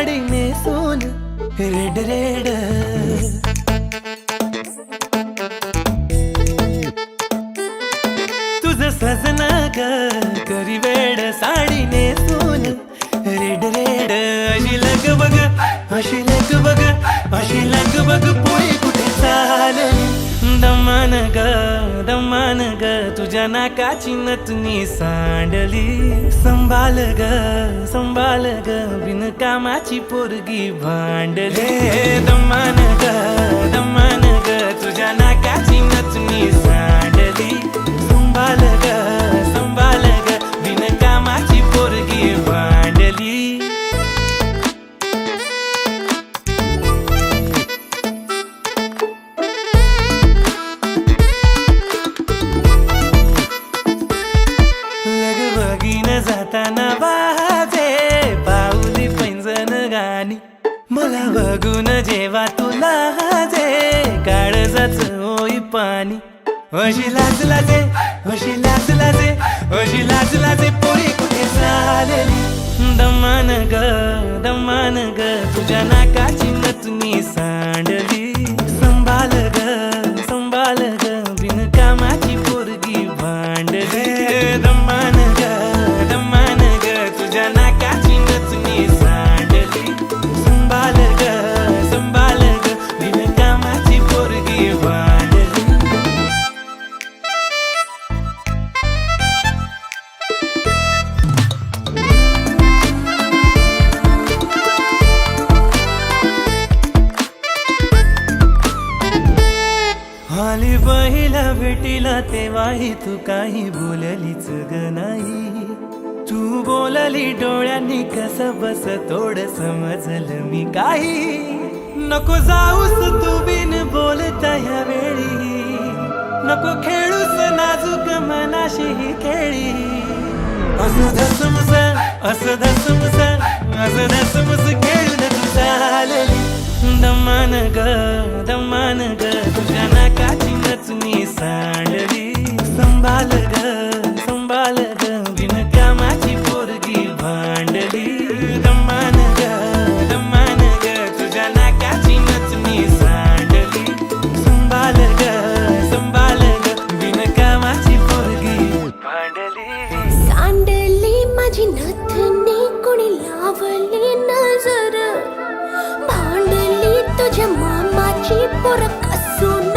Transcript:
साडी नेसून red red तुझं सजन ग करी वेड साडी नेसून रेड रेड अशी लग बघ अशी लग बघ अशी लग बघ पोळी कुठे चालली दमान ग तुझ्या नाकाची नथनी सांडली संभाल ग बिनकामाची पोरगी भांडले दमान ग तुझ्या नाकाची नथनी सांडली संभाल ग बिनकामाची पोरगी भांडली जाताना वाजे पाऊली पैंजण गाणी मला बघून जेव्हा तुला जे काळजाच होई पाणी अशी लाज लाजे अशी लाज लाजे अशी लाज लाजे पोळी कुठे चालली दमान ग तुझ्या नाकाची नथनी सांडली संभाल ग बिनकामाची पोरगी भांडली दमान ग तुझ्या नाकाची नथनी सांडली संभाल ग बिनकामाची पोरगी भांडली आली पहिला भेटीला तेव्हाही तू काही बोललीच ग नाही तू बोलली डोळ्यांनी कसं बस थोड समजलं मी काही नको जाऊस तू बिन बोलता या वेळी नको खेळूस नाजूक मनाशी ही खेळी असं धसमस खेळून तू चालली दमान ग तुझ्या नाकाची नथनी सांडली संभाल ग बिनकामाची पोरगी भांडली दमान ग तुझ्या नाकाची नथनी सांडली संभाल ग बिनकामाची पोरगी भांडली सांडली माझी नथनी कोणी लावली नजर भांडली तुझ्या मामाची पोर कसून